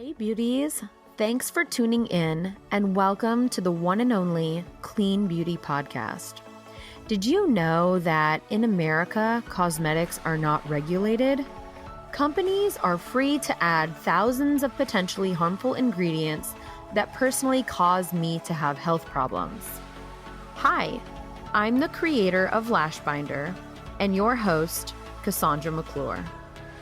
Hey beauties, thanks for tuning in and welcome to the one and only Clean Beauty Podcast. Did you know that in America, cosmetics are not regulated? Companies are free to add thousands of potentially harmful ingredients that personally cause me to have health problems. Hi, I'm the creator of Lash Binder and your host, Cassandra McClure.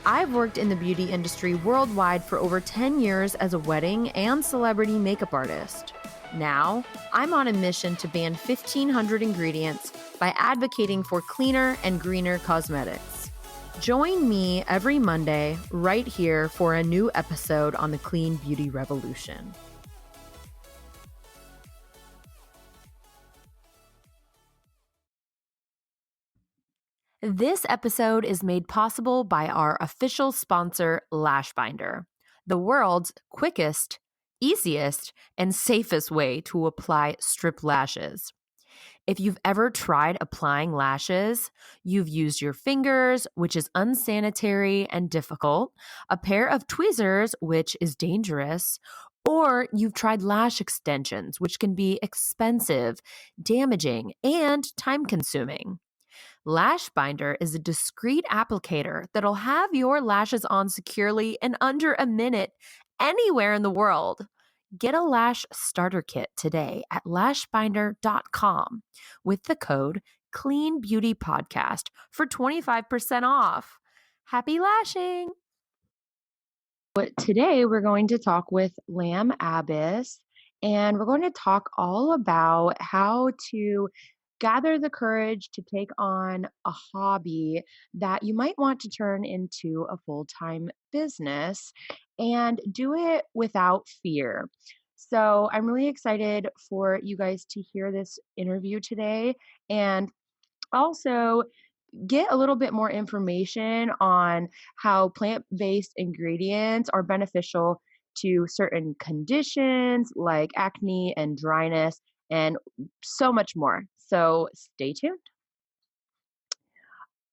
I've worked in the beauty industry worldwide for over 10 years as a wedding and celebrity makeup artist. Now, I'm on a mission to ban 1,500 ingredients by advocating for cleaner and greener cosmetics. Join me every Monday right here for a new episode on the Clean Beauty Revolution. This episode is made possible by our official sponsor, Lash Binder, the world's quickest, easiest, and safest way to apply strip lashes. If you've ever tried applying lashes, you've used your fingers, which is unsanitary and difficult, a pair of tweezers, which is dangerous, or you've tried lash extensions, which can be expensive, damaging, and time-consuming. Lash Binder is a discreet applicator that'll have your lashes on securely in under a minute anywhere in the world. Get a lash starter kit today at lashbinder.com with the code CLEANBEAUTYPODCAST for 25% off. Happy lashing! But today we're going to talk with Ahlam Abbas, and we're going to talk all about how to gather the courage to take on a hobby that you might want to turn into a full-time business and do it without fear. So I'm really excited for you guys to hear this interview today and also get a little bit more information on how plant-based ingredients are beneficial to certain conditions like acne and dryness and so much more. So stay tuned.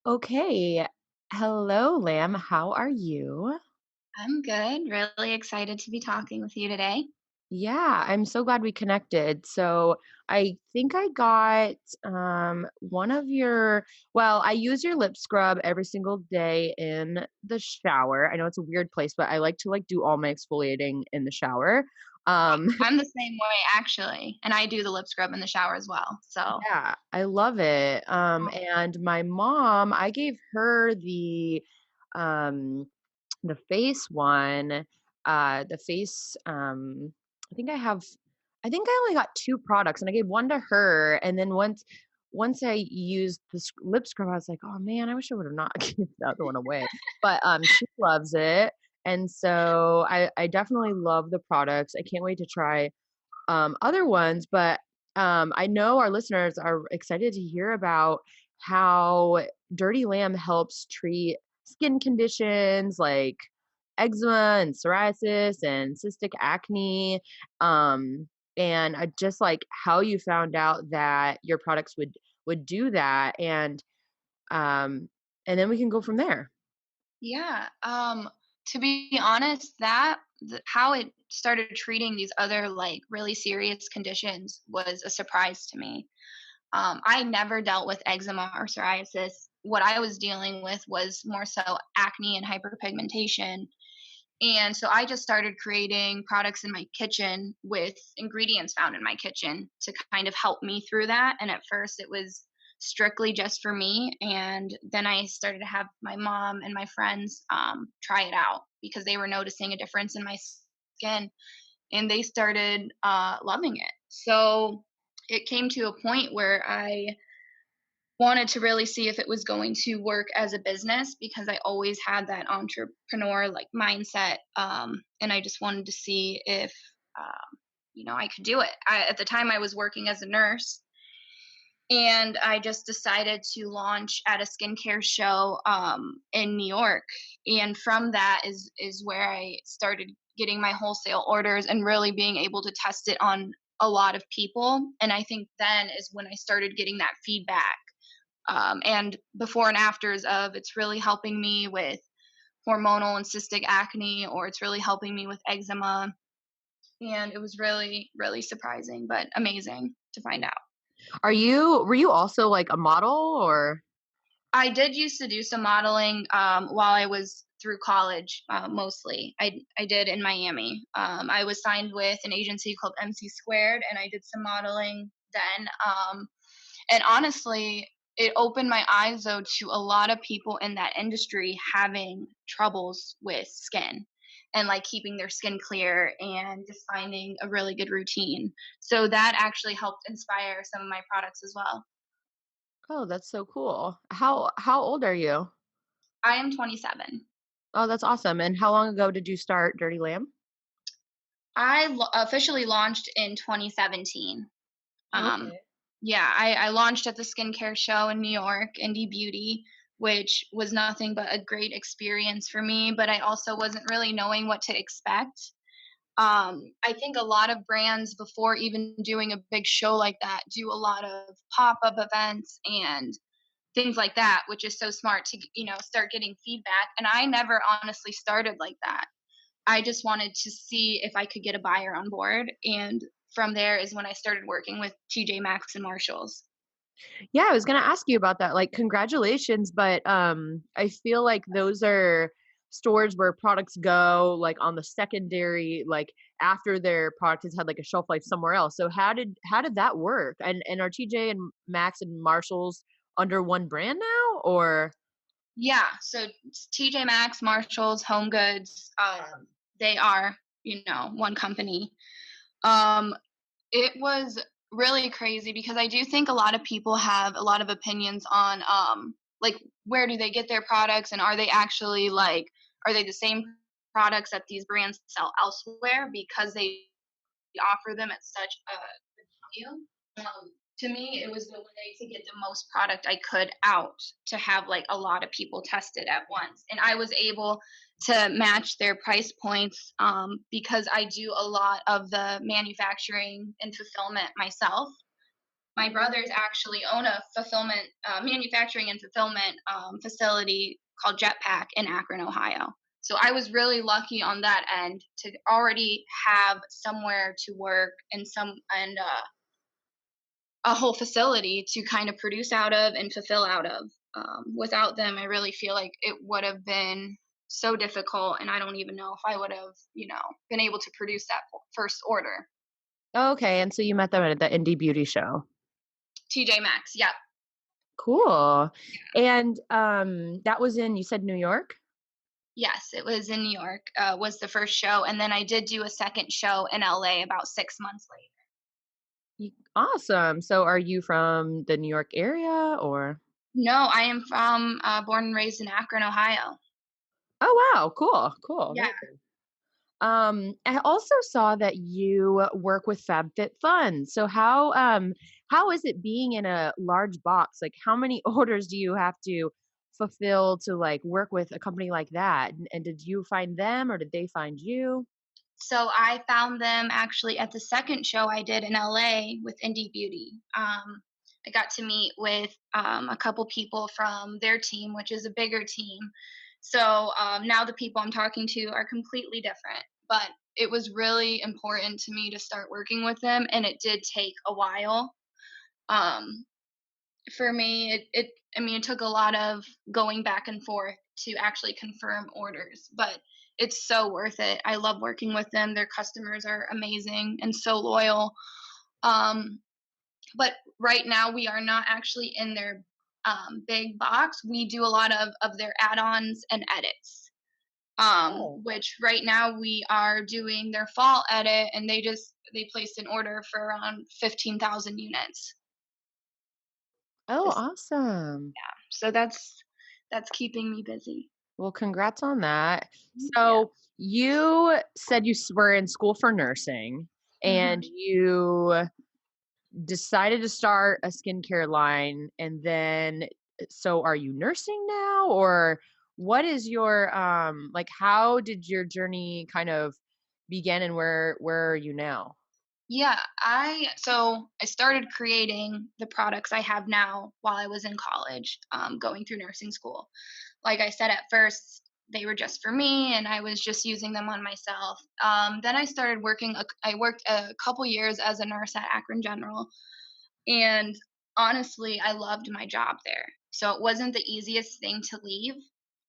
Okay. Hello, Lamb. How are you? I'm good. Really excited to be talking with you today. Yeah, I'm so glad we connected. So I think I got one of your, well, I use your lip scrub every single day in the shower. I know it's a weird place, but I like to do all my exfoliating in the shower. Um I'm the same way actually, and I do the lip scrub in the shower as well. So, yeah, I love it. And my mom, I gave her um the face one, the face, I think I only got 2 products and I gave 1 to her, and then once I used the lip scrub, I was like, "Oh man, I wish I would have not given the other one away." But, she loves it, and so I definitely love the products. I can't wait to try, other ones, but, I know our listeners are excited to hear about how Dirty Lamb helps treat skin conditions like eczema and psoriasis and cystic acne. And I just like how you found out that your products would do that, um, and then we can go from there. yeah, to be honest, how it started treating these other really serious conditions was a surprise to me. I never dealt with eczema or psoriasis. What I was dealing with was more so acne and hyperpigmentation. And so I just started creating products in my kitchen with ingredients found in my kitchen to kind of help me through that. And at first it was strictly just for me. And then I started to have my mom and my friends try it out because they were noticing a difference in my skin and they started loving it. So it came to a point where I wanted to really see if it was going to work as a business because I always had that entrepreneur mindset, and I just wanted to see if I could do it. At the time, I was working as a nurse, and I just decided to launch at a skincare show in New York, and from that is where I started getting my wholesale orders and really being able to test it on a lot of people. And I think then is when I started getting that feedback and before and afters of it's really helping me with hormonal and cystic acne, or it's really helping me with eczema. And it was really, really surprising, but amazing to find out. Were you also like a model or? I did used to do some modeling while I was through college, mostly. I did in Miami. I was signed with an agency called MC Squared, and I did some modeling then. And honestly, it opened my eyes though to a lot of people in that industry having troubles with skin and like keeping their skin clear and just finding a really good routine. So that actually helped inspire some of my products as well. Oh, that's so cool. How old are you? I am 27. Oh, that's awesome. And how long ago did you start Dirty Lamb? Officially launched in 2017. Um, Okay. yeah, I launched at the skincare show in New York, Indie Beauty, which was nothing but a great experience for me, but I also wasn't really knowing what to expect. I think a lot of brands, before even doing a big show like that, do a lot of pop-up events and things like that, which is so smart to, start getting feedback. And I never honestly started like that. I just wanted to see if I could get a buyer on board, and from there is when I started working with TJ Maxx and Marshalls. Yeah, I was gonna ask you about that. Like, congratulations, but I feel like those are stores where products go like on the secondary, like after their product has had like a shelf life somewhere else. So how did that work? And are TJ and Maxx and Marshalls under one brand now, or? Yeah, so TJ Maxx, Marshalls, Home Goods, they are, one company. Um, it was really crazy because I do think a lot of people have a lot of opinions on, like, where do they get their products, and are they actually like, are they the same products that these brands sell elsewhere because they offer them at such a good value. To me, it was the way to get the most product I could out to have like a lot of people test it at once. And I was able to match their price points because I do a lot of the manufacturing and fulfillment myself. My brothers actually own a fulfillment, manufacturing and fulfillment facility called Jetpack in Akron, Ohio. So I was really lucky on that end to already have somewhere to work and a whole facility to kind of produce out of and fulfill out of. Without them, I really feel like it would have been so difficult, and I don't even know if I would have, been able to produce that first order. Okay, and so you met them at the Indie Beauty show. TJ Maxx, yep. Cool. And that was in, you said, New York? Yes, it was in New York, was the first show, and then I did do a second show in LA about 6 months later. Awesome. So are you from the New York area or? No, I am from, born and raised in Akron, Ohio. Oh, wow. Cool. Cool. Yeah. Very cool. I also saw that you work with FabFitFun. So how is it being in a large box? Like how many orders do you have to fulfill to like work with a company like that? And did you find them or did they find you? So I found them actually at the second show I did in LA with Indie Beauty. I got to meet with a couple people from their team, which is a bigger team. So now the people I'm talking to are completely different. But it was really important to me to start working with them, and it did take a while. Um, for me, it took a lot of going back and forth to actually confirm orders, but it's so worth it. I love working with them. Their customers are amazing and so loyal. Um, but right now we are not actually in their big box. We do a lot of their add-ons and edits. Oh. Which right now we are doing their fall edit, and they placed an order for around 15,000 units. Oh, This awesome. So that's keeping me busy. Well, congrats on that. Thank you. So you said were in school for nursing and Mhm. you decided to start a skincare line and then so are you nursing now or what is your like how did your journey kind of begin and where are you now? Yeah, I started creating the products I have now while I was in college, going through nursing school. Like I said at first, they were just for me and I was just using them on myself. Then I started working, I worked a couple years as a nurse at Akron General. And honestly, I loved my job there. So it wasn't the easiest thing to leave.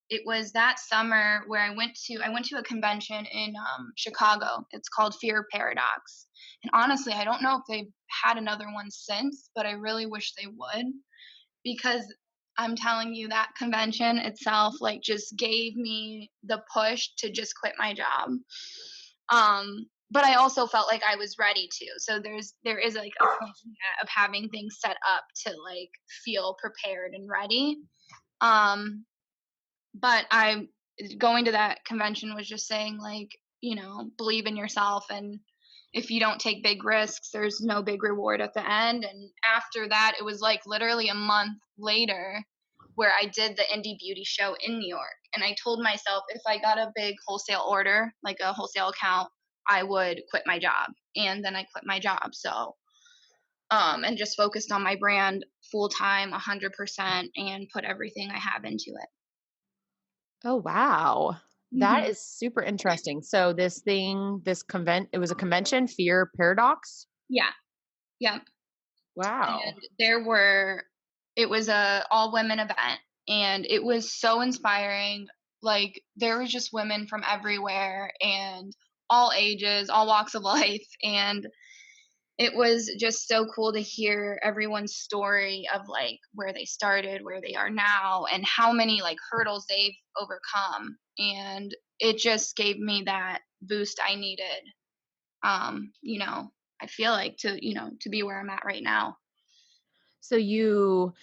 It was that summer where I went to a convention in Chicago. It's called Fear Paradox. And honestly, I don't know if they've had another one since, but I really wish they would, because I'm telling you that convention itself like just gave me the push to just quit my job. But I also felt like I was ready to. So there is like a point in that of having things set up to like feel prepared and ready. Um, but I going to that convention was just saying like, believe in yourself, and if you don't take big risks, there's no big reward at the end. And after that, it was like literally a month later where I did the Indie Beauty show in New York. And I told myself if I got a big wholesale order, like a wholesale account, I would quit my job. And then I quit my job. So and just focused on my brand full time, 100%, and put everything I have into it. Oh, wow. That Hmm. is super interesting. So it was a convention, Fear Paradox? Yeah. Yeah. Wow. And it was a all women event, and it was so inspiring. Like there was just women from everywhere and all ages, all walks of life, and it was just so cool to hear everyone's story of like where they started, where they are now, and how many like hurdles they've overcome. And it just gave me that boost I needed. Um, you know, I feel like to be where I'm at right now. So you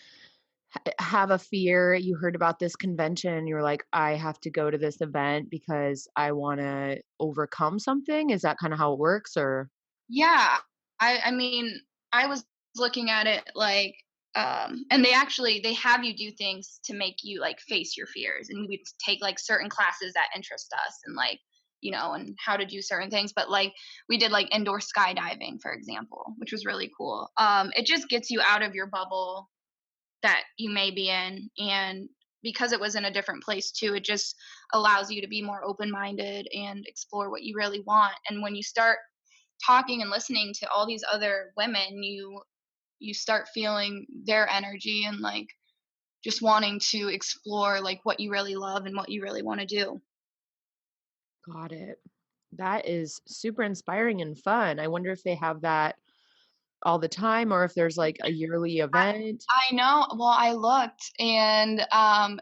have a fear, you heard about this convention, you were like, "I have to go to this event because I wanna overcome something?" Is that kinda how it works, or Yeah. I mean, I was looking at it like and they have you do things to make you like face your fears, and we take like certain classes that interest us, and like, and how to do certain things, but like we did like indoor skydiving, for example, which was really cool. It just gets you out of your bubble that you may be in, and because it was in a different place too, it just allows you to be more open-minded and explore what you really want. And when you start talking and listening to all these other women, you start feeling their energy and like just wanting to explore like what you really love and what you really want to do. got it. That is super inspiring and fun. I wonder if they have that all the time or if there's, like, a yearly I event. I know. Well, I looked, and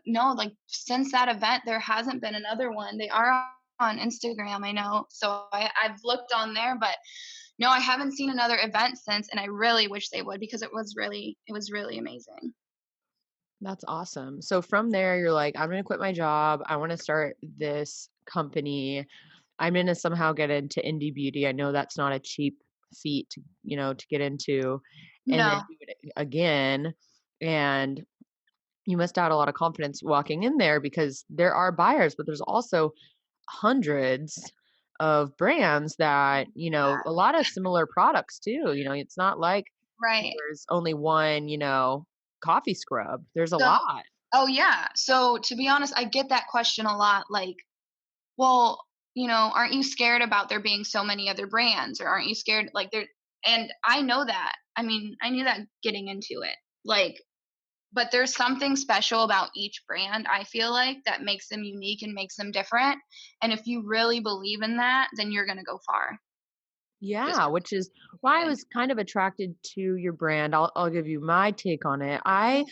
no, like since that event there hasn't been another one. They are on Instagram, I know. So I've looked on there, but no, I haven't seen another event since, and I really wish they would, because it was really amazing. That's awesome. So from there, you're like, "I'm gonna quit my job. I wanna start this company. I'm gonna somehow get into indie beauty." I know that's not a cheap feat to get into, and then No. do it again, and you must have had a lot of confidence walking in there because there are buyers, but there's also hundreds of brands that, a lot of similar products too. It's not like Right. there's only one, coffee scrub. There's a So lot. oh, yeah. So, to be honest, I get that question a lot, like, "Well, aren't you scared about there being so many other brands, or aren't you scared like there?" And I know that. I mean, I knew that getting into it. Like, but there's something special about each brand, I feel like, that makes them unique and makes them different, and if you really believe in that, then you're gonna go far. Just Yeah, which is why I was kind of attracted to your brand. I'll give you my take on it. I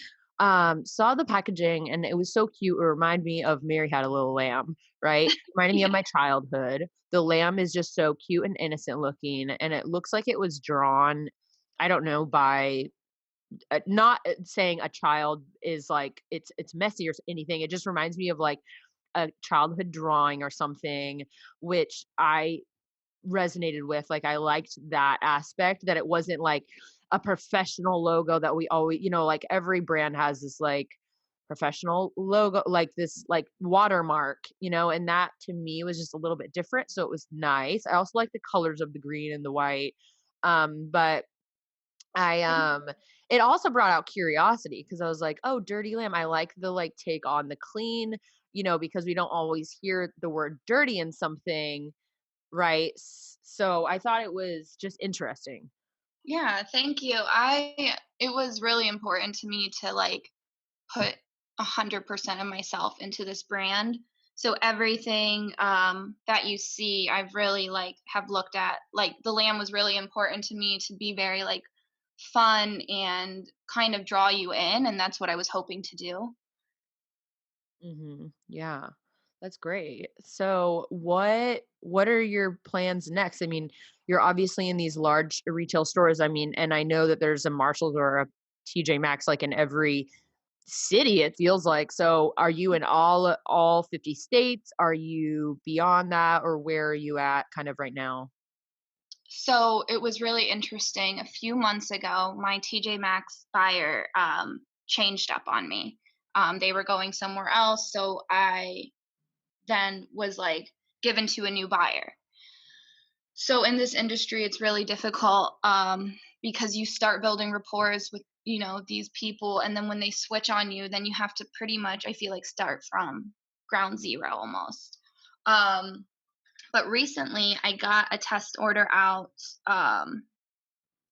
saw the packaging and it was so cute. It reminded me of Mary Had a Little Lamb, right? Reminded me of Yeah, my childhood. The lamb is just so cute and innocent looking, and it looks like it was drawn, I don't know, by not saying a child is like it's messy or anything. It just reminds me of like a childhood drawing or something, which I resonated with. Like, I liked that aspect that it wasn't like a professional logo that we always, like every brand has this like professional logo, like this like watermark, and that to me was just a little bit different. So it was nice. I also like the colors of the green and the white. But I it also brought out curiosity because I was like, "Oh, dirty lamb." I like the like take on the clean because we don't always hear the word dirty in something, right? So I thought it was just interesting. Yeah, thank you. It was really important to me to like put 100% of myself into this brand. So everything that you see, I've really like have looked at. Like the lamb was really important to me to be very like fun and kind of draw you in, and that's what I was hoping to do. Yeah. That's great. So what are your plans next? I mean, you're obviously in these large retail stores. I mean, and I know that there's a Marshalls or a TJ Maxx like in every city it feels like. So are you in all 50 states? Are you beyond that, or where are you at kind of right now? So it was really interesting. A few months ago, my TJ Maxx buyer changed up on me. They were going somewhere else, so I then was like given to a new buyer. So in this industry, it's really difficult because you start building rapport with these people, and then when they switch on you, then you have to pretty much I feel like start from ground zero almost. Um, but recently, I got a test order out.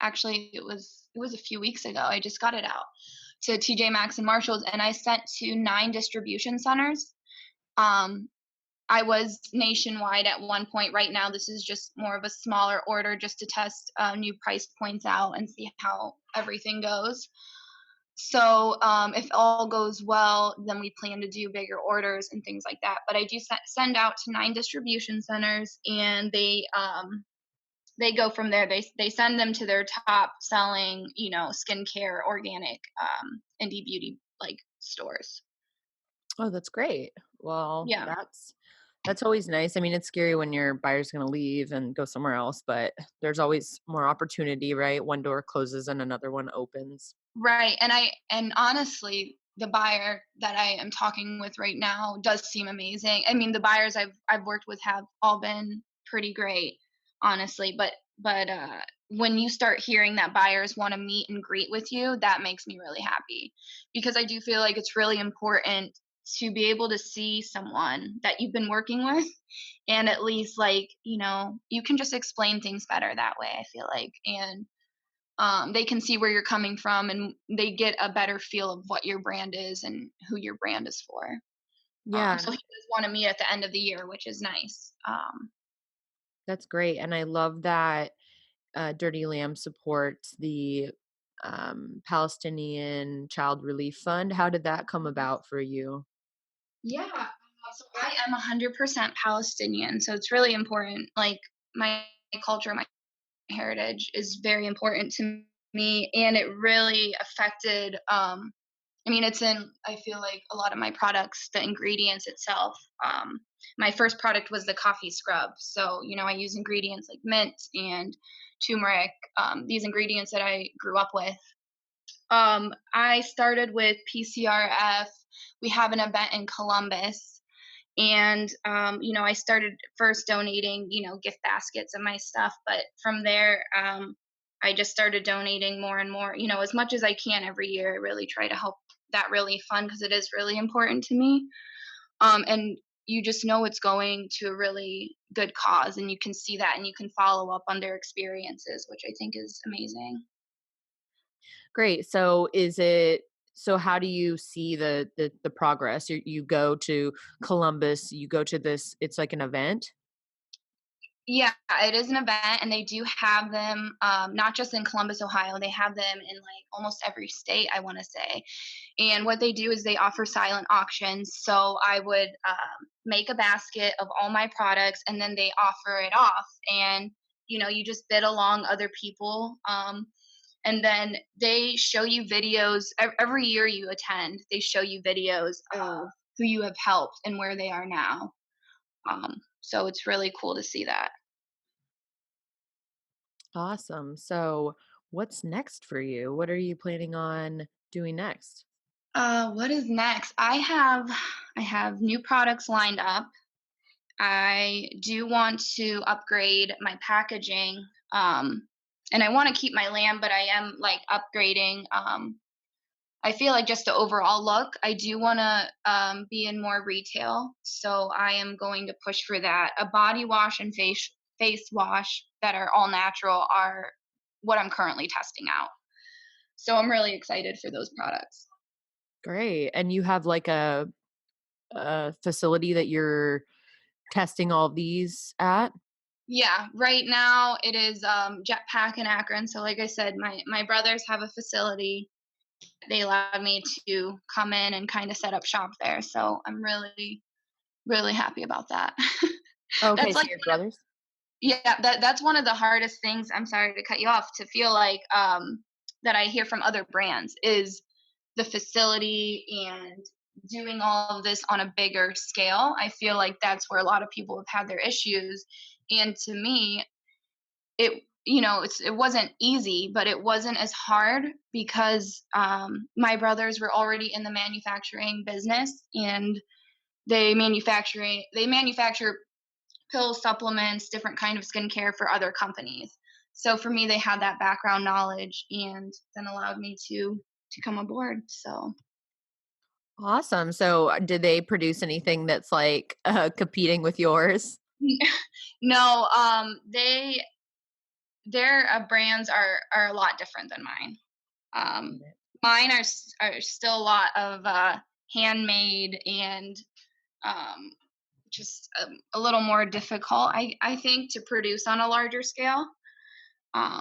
Actually, it was a few weeks ago. I just got it out to TJ Maxx and Marshalls, and I sent to 9 distribution centers. Um, I was nationwide at one point. Right now, this is just more of a smaller order just to test new price points out and see how everything goes. So, if all goes well, then we plan to do bigger orders and things like that. But I do send out to 9 distribution centers, and they go from there. They send them to their top selling, skincare, organic, indie beauty like stores. Oh, that's great. Well, Yeah. that's always nice. I mean, it's scary when your buyer's going to leave and go somewhere else, but there's always more opportunity, right? One door closes and another one opens. Right, and honestly, the buyer that I am talking with right now does seem amazing. I mean, the buyers I've worked with have all been pretty great, honestly, but when you start hearing that buyers wanna meet and greet with you, that makes me really happy, because I do feel like it's really important to be able to see someone that you've been working with, and at least, like, you can just explain things better that way, I feel like, and they can see where you're coming from, and they get a better feel of what your brand is and who your brand is for. Yeah, So he does want to meet at the end of the year, which is nice. that's great. And I love that Dirty Lamb supports the Palestinian Child Relief Fund. How did that come about for you? Yeah. So I am 100% Palestinian, so it's really important. Like my culture, my heritage is very important to me, and it really affected. I mean, it's in. I feel like a lot of my products, the ingredients itself. My first product was the coffee scrub, so I use ingredients like mint and turmeric. These ingredients that I grew up with. I started with PCRF. We have an event in Columbus, and I started first donating gift baskets of my stuff, but from there I just started donating more and more, as much as I can every year. I really try to help that relief fund because it is really important to me, and you just know it's going to a really good cause, and you can see that, and you can follow up on their experiences, which I think is amazing. Great. So how do you see the progress? You go to Columbus, you go to this, it's like an event? Yeah, it is an event, and they do have them, not just in Columbus, Ohio. They have them in like almost every state, I want to say. And what they do is they offer silent auctions. So I would make a basket of all my products, and then they offer it off. And you just bid along other people, and then they show you videos every year you attend. They show you videos of who you have helped and where they are now. So it's really cool to see that. Awesome. So what's next for you? What are you planning on doing next? What is next? I have new products lined up. I do want to upgrade my packaging. And I want to keep my lamb, but I am like upgrading. I feel like just the overall look, I do wanna, be in more retail, so I am going to push for that. A body wash and face wash that are all natural are what I'm currently testing out. So I'm really excited for those products. Great. And you have like a facility that you're testing all these at? Yeah, right now it is, Jetpack in Akron, so like I said, my brothers have a facility. They allowed me to come in and kinda set up shop there, so I'm really, really happy about that. Okay, That's so like your one of brothers? Yeah, that's one of the hardest things, I'm sorry to cut you off, to feel like, that I hear from other brands is the facility and doing all of this on a bigger scale. I feel like that's where a lot of people have had their issues, and to me, it wasn't easy, but it wasn't as hard because, my brothers were already in the manufacturing business, and they manufacture pills, supplements, different kind of skincare for other companies. So for me, they had that background knowledge and then allowed me to come aboard. So Awesome. So, did they produce anything that's like competing with yours? no, their brands are a lot different than mine. Um, Mine are still a lot of handmade and um, just a little more difficult, I think, to produce on a larger scale.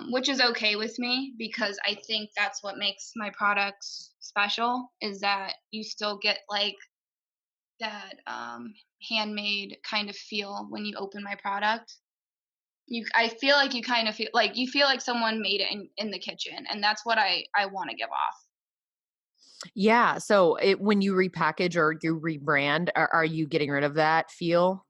Which is okay with me because I think that's what makes my products special is that you still get like that handmade kind of feel when you open my product. I feel like you feel like someone made it in the kitchen, and that's what I want to give off. Yeah. So, when you repackage or you rebrand, are you getting rid of that feel?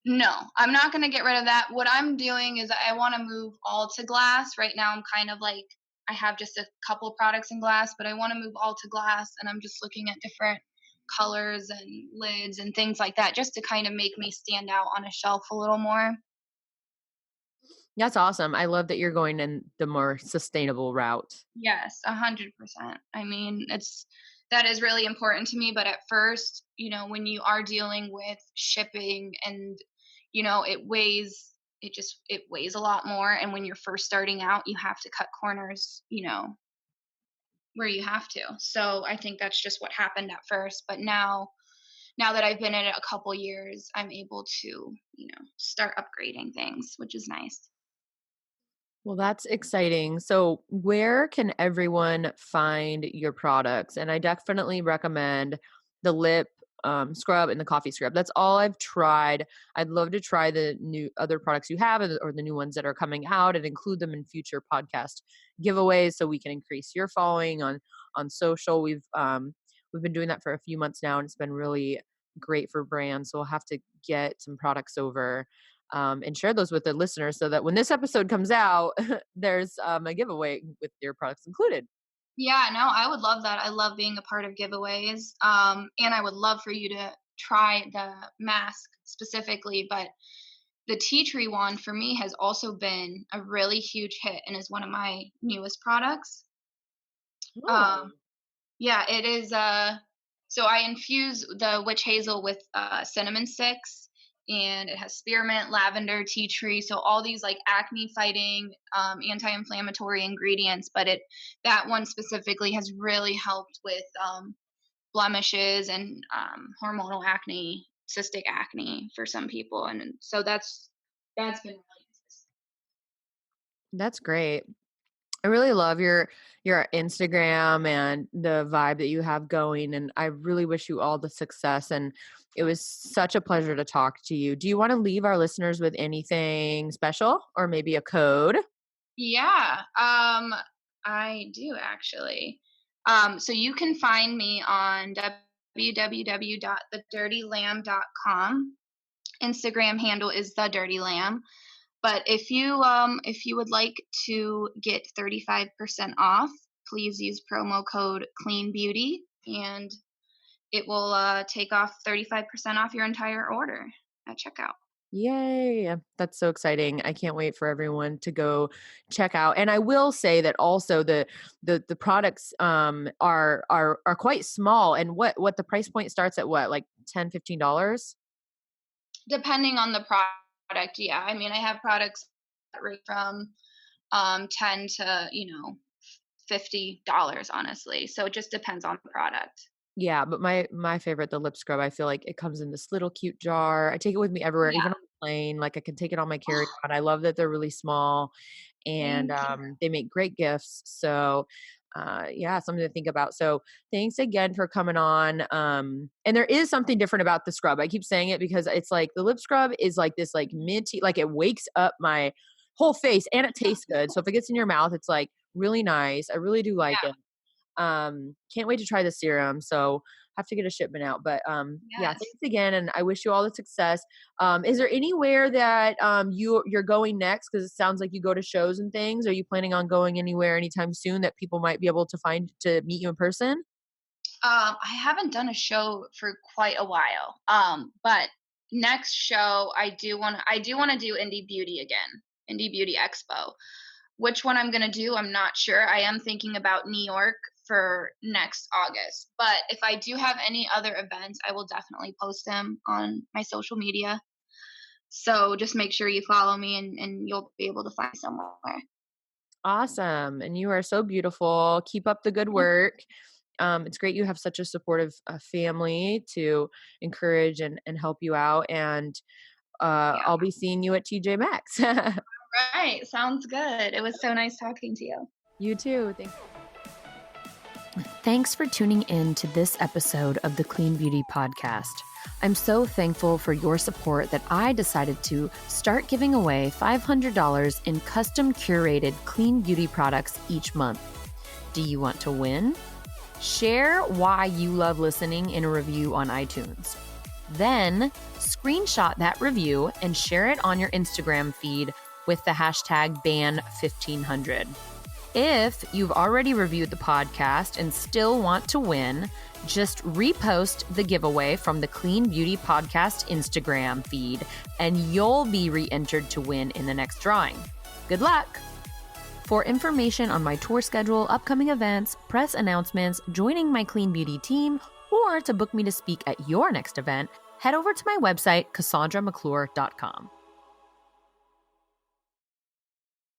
No, I'm not gonna get rid of that. What I'm doing is I wanna move all to glass. Right now, I'm kind of like I have just a couple products in glass, but I wanna move all to glass, and I'm just looking at different colors and lids and things like that just to kind of make me stand out on a shelf a little more. That's awesome. I love that you're going in the more sustainable route. Yes, 100%. I mean, that is really important to me, but at first, when you are dealing with shipping and, it weighs a lot more, and when you're first starting out, you have to cut corners, where you have to. So, I think that's just what happened at first, but now that I've been in it a couple years, I'm able to, start upgrading things, which is nice. Well, that's exciting. So, where can everyone find your products? And I definitely recommend the lip scrub and the coffee scrub. That's all I've tried. I'd love to try the new other products you have or the new ones that are coming out and include them in future podcast giveaways so we can increase your following on social. We've been doing that for a few months now and it's been really great for brands. So we'll have to get some products over and share those with the listeners so that when this episode comes out, there's a giveaway with your products included. Yeah, no, I would love that. I love being a part of giveaways. And I would love for you to try the mask specifically, but the tea tree one for me has also been a really huge hit and is one of my newest products. Um, Oh, yeah, it is. So I infuse the witch hazel with cinnamon sticks, and it has spearmint, lavender, tea tree. So all these like acne fighting, anti-inflammatory ingredients. But that one specifically has really helped with blemishes and hormonal acne, cystic acne for some people, and so that's been really interesting. that's great. I really love your Instagram and the vibe that you have going and I really wish you all the success and it was such a pleasure to talk to you. Do you want to leave our listeners with anything special or maybe a code? Yeah, I do actually. So you can find me on www.thedirtylamb.com. Instagram handle is the dirty lamb. But if you would like to get 35% off, please use promo code Clean Beauty, and it will take off 35% off your entire order at checkout. Yay. That's so exciting. I can't wait for everyone to go check out. And I will say that also the products are quite small, and what the price point starts at what, like $10-15? Depending on the product, yeah. I mean, I have products that range from 10 to, $50, honestly. So it just depends on the product. Yeah, but my favorite, the lip scrub, I feel like it comes in this little cute jar. I take it with me everywhere, Yeah. even on the plane. Like I can take it on my carry-on. I love that they're really small, and Thank you. they make great gifts. So, yeah, something to think about. So, thanks again for coming on. And there is something different about the scrub. I keep saying it because it's like the lip scrub is like this, like minty, like it wakes up my whole face, and it tastes good. So if it gets in your mouth, it's like really nice. I really do like Yeah. it. Can't wait to try the serum. So have to get a shipment out. But yeah, Yes. thanks again, and I wish you all the success. Is there anywhere that you're going next? Because it sounds like you go to shows and things. Are you planning on going anywhere anytime soon that people might be able to find to meet you in person? I haven't done a show for quite a while. But next show I do want to do Indie Beauty again. Indie Beauty Expo. Which one I'm gonna do, I'm not sure. I am thinking about New York for next August. But if I do have any other events, I will definitely post them on my social media. So just make sure you follow me and you'll be able to find somewhere. Awesome, and you are so beautiful. Keep up the good work. It's great you have such a supportive family to encourage and help you out. And Yeah. I'll be seeing you at TJ Maxx. Right. Sounds good. It was so nice talking to you. You too. Thanks for tuning in to this episode of the Clean Beauty Podcast. I'm so thankful for your support that I decided to start giving away $500 in custom curated clean beauty products each month. Do you want to win? Share why you love listening in a review on iTunes. Then screenshot that review and share it on your Instagram feed with the hashtag #ban1500. If you've already reviewed the podcast and still want to win, just repost the giveaway from the Clean Beauty Podcast Instagram feed, and you'll be re-entered to win in the next drawing. Good luck! For information on my tour schedule, upcoming events, press announcements, joining my Clean Beauty team, or to book me to speak at your next event, head over to my website, CassandraMcClure.com.